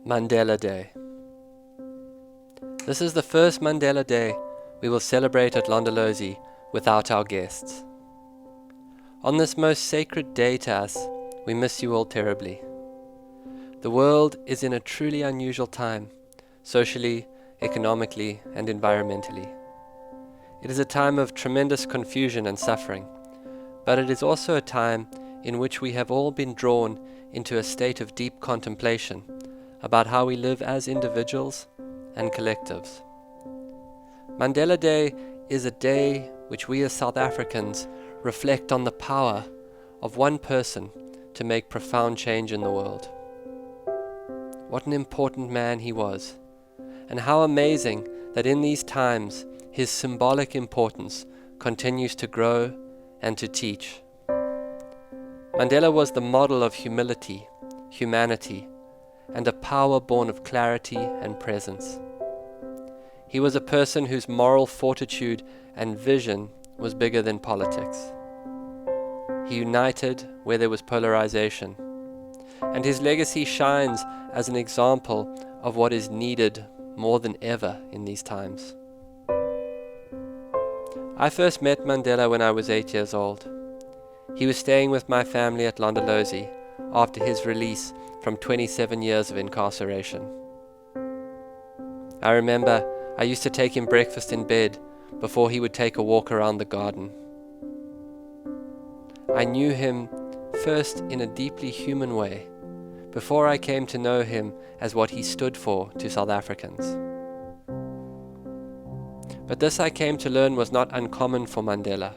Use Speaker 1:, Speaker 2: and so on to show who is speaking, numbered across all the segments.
Speaker 1: Mandela Day. This is the first Mandela Day we will celebrate at Londolozi without our guests. On this most sacred day to us, we miss you all terribly. The world is in a truly unusual time, socially, economically, and environmentally. It is a time of tremendous confusion and suffering, but it is also a time in which we have all been drawn into a state of deep contemplation about how we live as individuals and collectives. Mandela Day is a day which we as South Africans reflect on the power of one person to make profound change in the world. What an important man he was, and how amazing that in these times his symbolic importance continues to grow and to teach. Mandela was the model of humility, humanity, and a power born of clarity and presence. He was a person whose moral fortitude and vision was bigger than politics. He united where there was polarization, and his legacy shines as an example of what is needed more than ever in these times. I first met Mandela when I was 8 years old. He was staying with my family at Londolozi after his release from 27 years of incarceration. I remember I used to take him breakfast in bed before he would take a walk around the garden. I knew him first in a deeply human way, before I came to know him as what he stood for to South Africans. But this I came to learn was not uncommon for Mandela.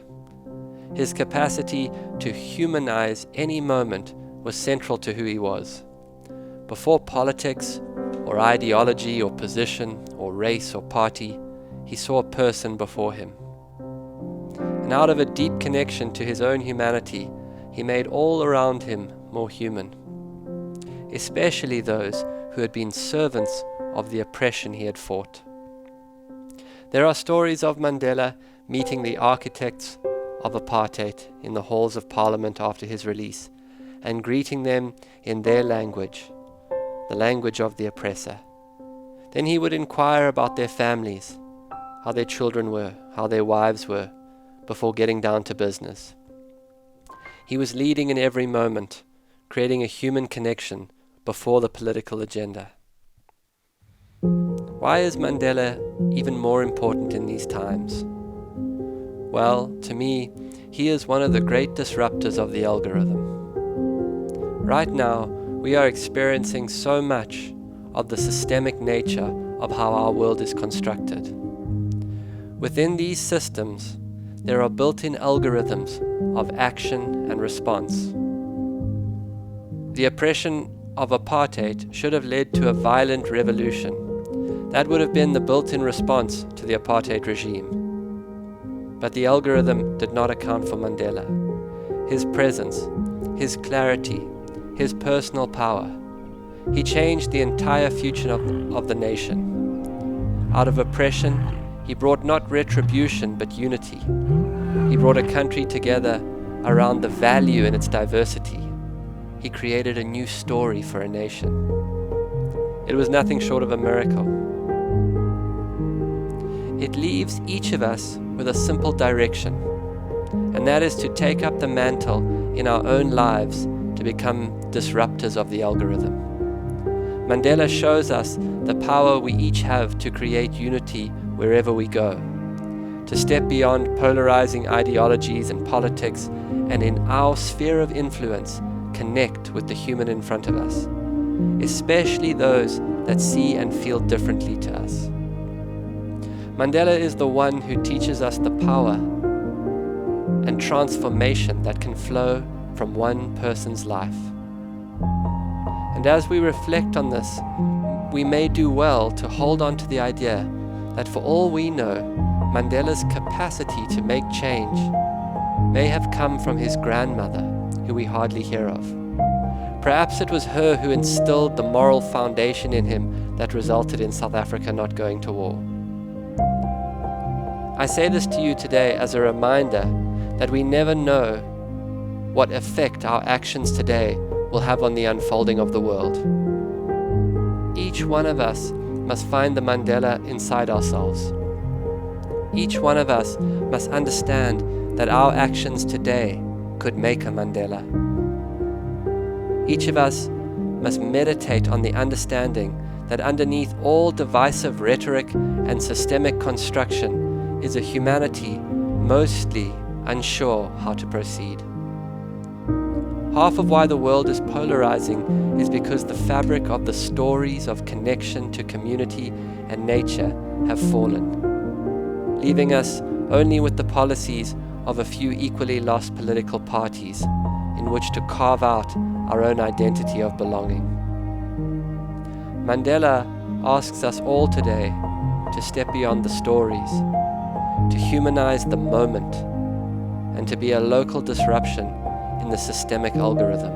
Speaker 1: His capacity to humanize any moment was central to who he was. Before politics, or ideology, or position, or race, or party, he saw a person before him. And out of a deep connection to his own humanity, he made all around him more human, especially those who had been servants of the oppression he had fought. There are stories of Mandela meeting the architects of apartheid in the halls of Parliament after his release, and greeting them in their language, the language of the oppressor. Then he would inquire about their families, how their children were, how their wives were, before getting down to business. He was leading in every moment, creating a human connection before the political agenda. Why is Mandela even more important in these times? Well, to me, he is one of the great disruptors of the algorithm. Right now, we are experiencing so much of the systemic nature of how our world is constructed. Within these systems, there are built-in algorithms of action and response. The oppression of apartheid should have led to a violent revolution. That would have been the built-in response to the apartheid regime. But the algorithm did not account for Mandela, his presence, his clarity, his personal power. He changed the entire future of the nation. Out of oppression, he brought not retribution but unity. He brought a country together around the value in its diversity. He created a new story for a nation. It was nothing short of a miracle. It leaves each of us with a simple direction, and that is to take up the mantle in our own lives to become disruptors of the algorithm. Mandela shows us the power we each have to create unity wherever we go, to step beyond polarizing ideologies and politics, and in our sphere of influence, connect with the human in front of us, especially those that see and feel differently to us. Mandela is the one who teaches us the power and transformation that can flow from one person's life. And as we reflect on this, we may do well to hold on to the idea that for all we know, Mandela's capacity to make change may have come from his grandmother, who we hardly hear of. Perhaps it was her who instilled the moral foundation in him that resulted in South Africa not going to war. I say this to you today as a reminder that we never know what effect our actions today will have on the unfolding of the world. Each one of us must find the Mandela inside ourselves. Each one of us must understand that our actions today could make a Mandela. Each of us must meditate on the understanding that underneath all divisive rhetoric and systemic construction is a humanity mostly unsure how to proceed. Half of why the world is polarizing is because the fabric of the stories of connection to community and nature have fallen, leaving us only with the policies of a few equally lost political parties in which to carve out our own identity of belonging. Mandela asks us all today to step beyond the stories, to humanize the moment, and to be a local disruption in the systemic algorithm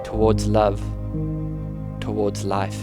Speaker 1: towards love, towards life.